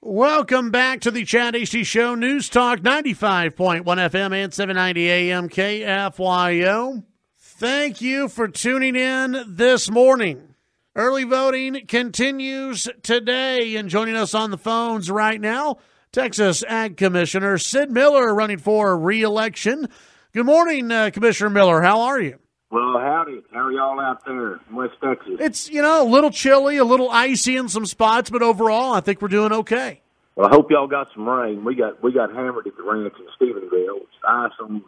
Welcome back to the Chad Hasty Show, News Talk 95.1 FM and 790 AM KFYO. Thank you for tuning in this morning. Early voting continues today, and joining us on the phones right now, Texas Ag Commissioner Sid Miller, running for re-election. Good morning, Commissioner Miller. How are you? Well, howdy. How are y'all out there in West Texas? It's, a little chilly, a little icy in some spots, but overall, I think we're doing okay. Well, I hope y'all got some rain. We got hammered at the ranch in Stephenville. It's ice on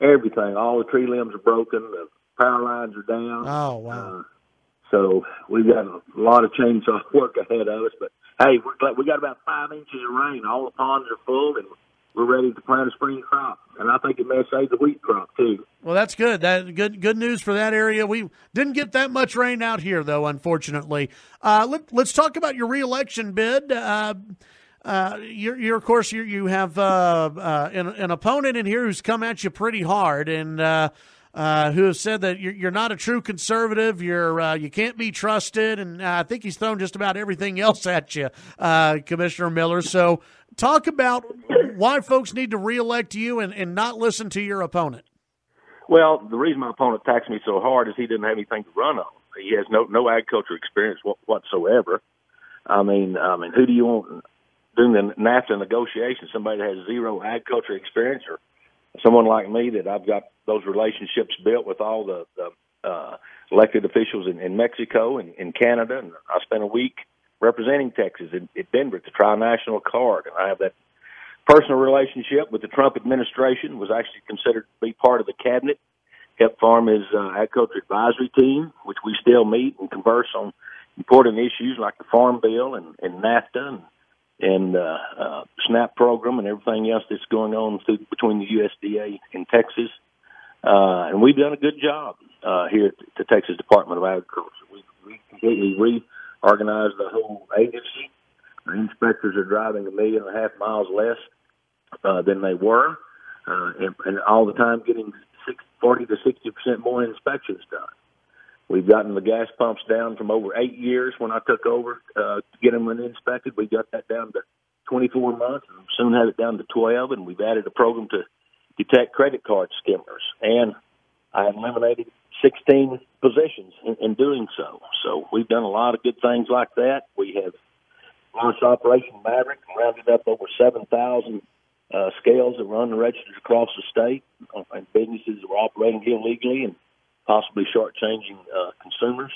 everything. All the tree limbs are broken. The power lines are down. Oh, wow. So we've got a lot of chainsaw work ahead of us. But, hey, we got about 5 inches of rain. All the ponds are full, and we're ready to plant a spring crop. And I think it may save the wheat crop, too. Well, that's good. Good news for that area. We didn't get that much rain out here, though, unfortunately. Let's talk about your reelection bid. Of course, you have an opponent in here who's come at you pretty hard, and who has said that you're not a true conservative. You can't be trusted, and I think he's thrown just about everything else at you, Commissioner Miller. So, talk about why folks need to reelect you and not listen to your opponent. Well, the reason my opponent attacks me so hard is he didn't have anything to run on. He has no agriculture experience whatsoever. I mean, who do you want doing the NAFTA negotiations? Somebody that has zero agriculture experience, or someone like me that I've got those relationships built with all the elected officials in Mexico and in Canada, and I spent a week representing Texas at Denver at the Tri-National Card, and I have that personal relationship with the Trump administration. Was actually considered to be part of the cabinet, helped form his agriculture advisory team, which we still meet and converse on important issues like the Farm Bill and NAFTA and SNAP program and everything else that's going on between the USDA and Texas. And we've done a good job here at the Texas Department of Agriculture. We completely reorganized the whole agency. Our inspectors are driving 1.5 million miles less than they were, and all the time getting 40 to 60% more inspections done. We've gotten the gas pumps down from over 8 years when I took over to get them inspected. We got that down to 24 months, and soon have it down to 12. And we've added a program to detect credit card skimmers. And I have eliminated 16 positions in doing so. So we've done a lot of good things like that. We have launched Operation Maverick and rounded up over 7,000 scales that run registered across the state, and businesses that were operating illegally and possibly shortchanging consumers.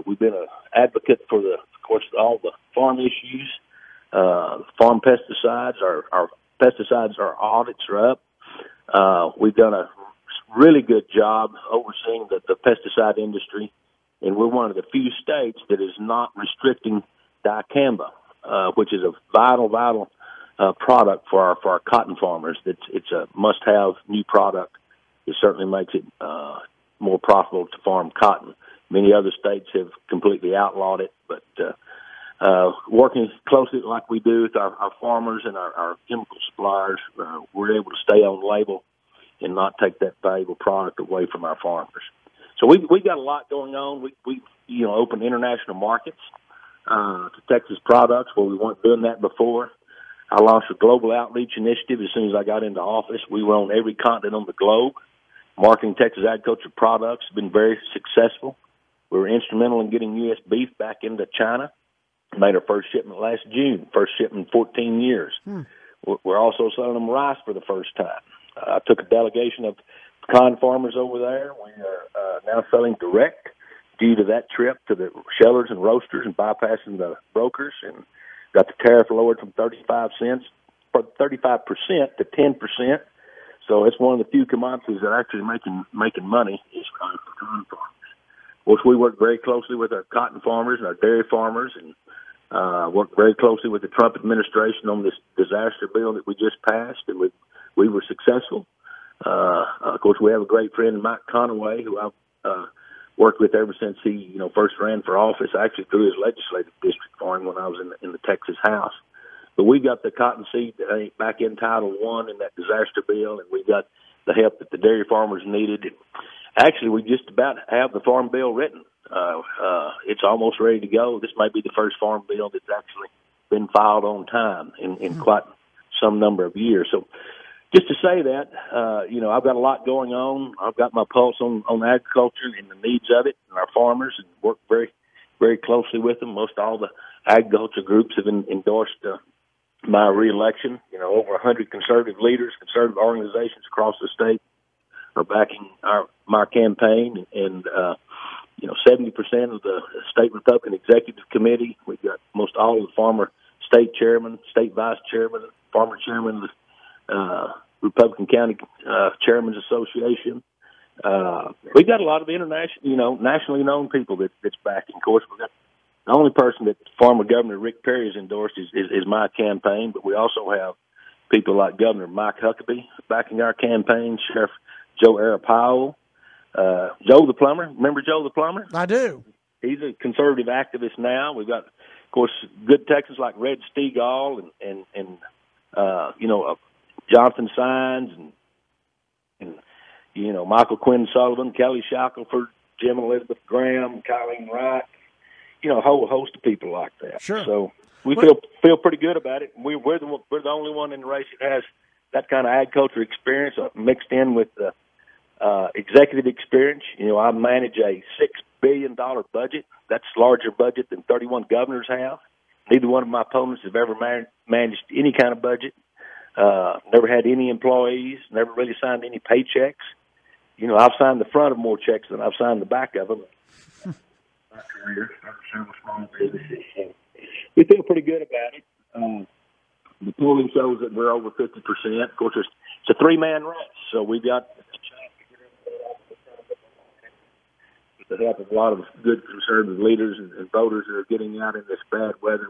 We've been an advocate for all the farm issues, farm pesticides. Our pesticides, our audits are up. We've done a really good job overseeing the pesticide industry, and we're one of the few states that is not restricting dicamba, which is a vital product for our cotton farmers. It's a must-have new product. It certainly makes it more profitable to farm cotton. Many other states have completely outlawed it, but working closely like we do with our farmers and our chemical suppliers, we're able to stay on label and not take that valuable product away from our farmers. So we got a lot going on. We opened international markets to Texas products where we weren't doing that before. I launched a global outreach initiative as soon as I got into office. We were on every continent on the globe. Marketing Texas agriculture products has been very successful. We were instrumental in getting U.S. beef back into China. Made our first shipment last June, first shipment in 14 years. We're also selling them rice for the first time. I took a delegation of pecan farmers over there. We are now selling direct due to that trip to the shellers and roasters and bypassing the brokers, and got the tariff lowered from 35% to 10%. So it's one of the few commodities that are actually making money is pecan farmers. Of course, we work very closely with our cotton farmers and our dairy farmers, and worked very closely with the Trump administration on this disaster bill that we just passed, and we were successful. Of course, we have a great friend, Mike Conaway, who I've worked with ever since he first ran for office. I actually threw his legislative district for him when I was in the Texas House. But we got the cottonseed back in Title I in that disaster bill, and we got the help that the dairy farmers needed. And actually, we just about have the farm bill written. It's almost ready to go. This might be the first farm bill that's actually been filed on time in quite some number of years. So just to say that, I've got a lot going on. I've got my pulse on agriculture and the needs of it and our farmers, and work very, very closely with them. Most all the agriculture groups have endorsed my reelection. Over 100 conservative leaders, conservative organizations across the state are backing my campaign, and 70% of the state Republican executive committee. We've got most all of the former state chairman, state vice chairman, former chairman of the Republican County Chairman's Association. We've got a lot of international, nationally known people that's backing. Of course, we've got the only person that former Governor Rick Perry has endorsed is my campaign, but we also have people like Governor Mike Huckabee backing our campaign, Sheriff Joe Arpaio, Joe the Plumber. Remember Joe the Plumber? I do. He's a conservative activist now. We've got, of course, good Texans like Red Stegall and Jonathan Sines and Michael Quinn Sullivan, Kelly Shackelford, Jim and Elizabeth Graham, Colleen Wright, a whole host of people like that. Sure. So we feel pretty good about it. We're the only one in the race that has that kind of agriculture experience mixed in with the executive experience. I manage a $6 billion budget. That's a larger budget than 31 governors have. Neither one of my opponents have ever managed any kind of budget. Never had any employees. Never really signed any paychecks. I've signed the front of more checks than I've signed the back of them. My career, several small businesses. So we feel pretty good about it. The polling shows that we're over 50%. Of course, it's a three-man race, so we've got the help of a lot of good conservative leaders and voters that are getting out in this bad weather.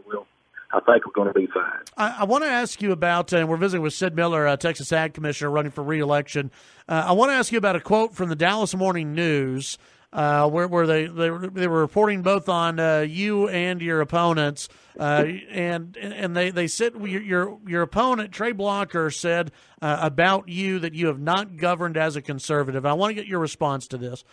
I think we're going to be fine. I want to ask you about, and we're visiting with Sid Miller, Texas Ag Commissioner running for re-election. I want to ask you about a quote from the Dallas Morning News where they were reporting both on you and your opponents, and they said your opponent Trey Blocker said about you that you have not governed as a conservative. I want to get your response to this.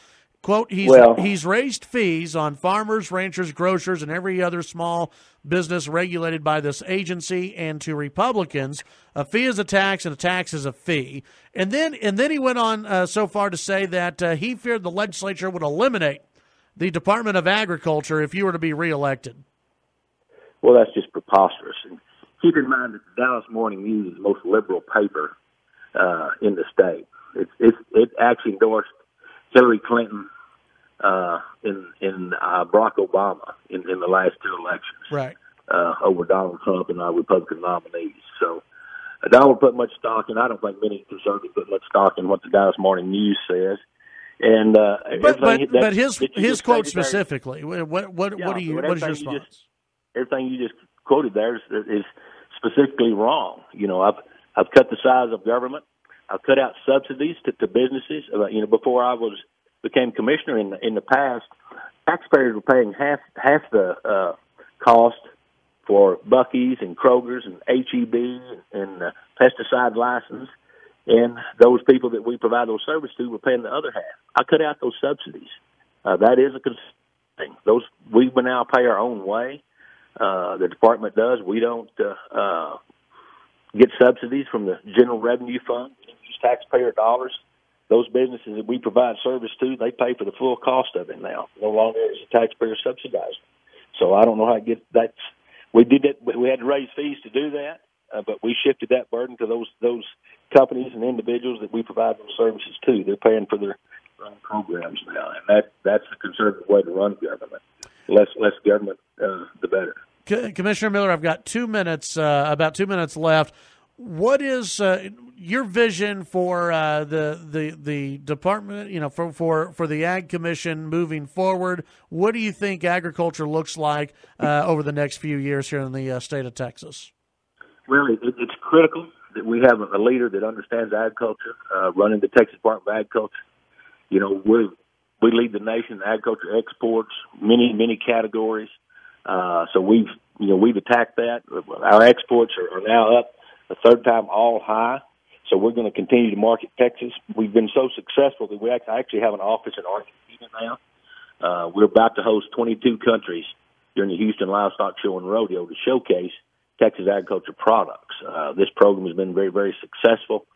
Quote, he's raised fees on farmers, ranchers, grocers, and every other small business regulated by this agency, and to Republicans, a fee is a tax and a tax is a fee. And then he went on so far to say that he feared the legislature would eliminate the Department of Agriculture if you were to be reelected. Well, that's just preposterous. And keep in mind that the Dallas Morning News is the most liberal paper in the state. It actually endorsed Hillary Clinton in Barack Obama in the last two elections, right? Over Donald Trump and our Republican nominees. So I don't put much stock in. I don't think many conservatives put much stock in what the Dallas Morning News says. And but his quote specifically, what is your response? Everything you just quoted there is specifically wrong. I've cut the size of government. I've cut out subsidies to businesses. Before I became commissioner in the past, taxpayers were paying half the cost for Buc-ee's and Kroger's and H-E-B and pesticide license, and those people that we provide those services to were paying the other half. I cut out those subsidies. That is a thing. We now pay our own way. The department does. We don't get subsidies from the General Revenue Fund. We use taxpayer dollars. Those businesses that we provide service to, they pay for the full cost of it now. No longer is the taxpayer subsidized. So I don't know how to get that. We did it. We had to raise fees to do that, but we shifted that burden to those companies and individuals that we provide those services to. They're paying for their own programs now, and that's the conservative way to run government. Less government, the better. Commissioner Miller, I've got 2 minutes, about 2 minutes left. What is your vision for the department? For the Ag Commission moving forward. What do you think agriculture looks like over the next few years here in the state of Texas? Well, it's critical that we have a leader that understands agriculture, running the Texas Department of Agriculture. We lead the nation in agriculture exports, many categories. So we've attacked that. Our exports are now up a third time all high. So we're going to continue to market Texas. We've been so successful that we actually have an office in Argentina now. We're about to host 22 countries during the Houston Livestock Show and Rodeo to showcase Texas agriculture products. This program has been very, very successful.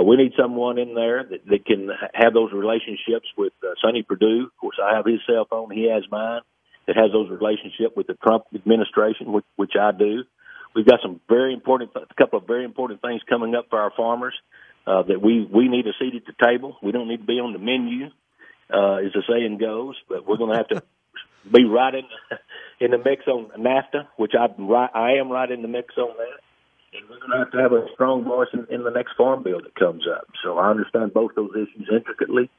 We need someone in there that can have those relationships with Sonny Perdue. Of course, I have his cell phone. He has mine. That has those relationships with the Trump administration, which I do. We've got a couple of very important things coming up for our farmers that we need a seat at the table. We don't need to be on the menu, as the saying goes, but we're going to have to be right in the mix on NAFTA, which I am right in the mix on that. And we're going to have a strong voice in the next farm bill that comes up. So I understand both those issues intricately,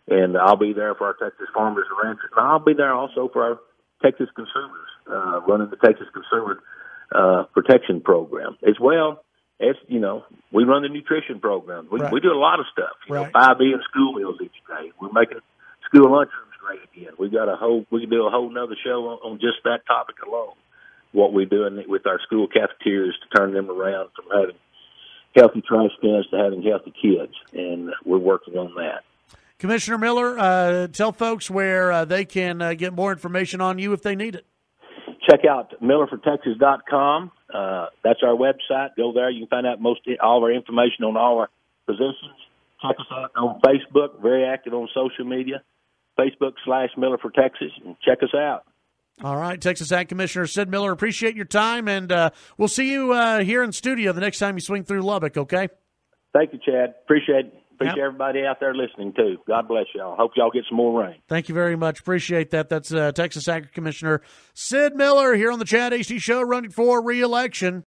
and I'll be there for our Texas farmers and ranchers. And I'll be there also for our Texas consumers, running the Texas Consumer Protection Program. As well as, we run the nutrition program. We do a lot of stuff. Right. 5 billion school meals each day. We're making school lunchrooms great again. We can do a whole nother show on just that topic alone. What we're doing with our school cafeterias to turn them around from having healthy trash cans to having healthy kids, and we're working on that. Commissioner Miller, tell folks where they can get more information on you if they need it. Check out millerfortexas.com. That's our website. Go there. You can find out all of our information on all our positions. Check us out on Facebook. Very active on social media. Facebook/Miller for Texas. And check us out. All right, Texas Ag Commissioner Sid Miller, appreciate your time, and we'll see you here in studio the next time you swing through Lubbock, okay? Thank you, Chad. Appreciate it. Appreciate everybody out there listening, too. God bless y'all. Hope y'all get some more rain. Thank you very much. Appreciate that. That's Texas Ag Commissioner Sid Miller here on the Chad Hasty Show, running for re-election.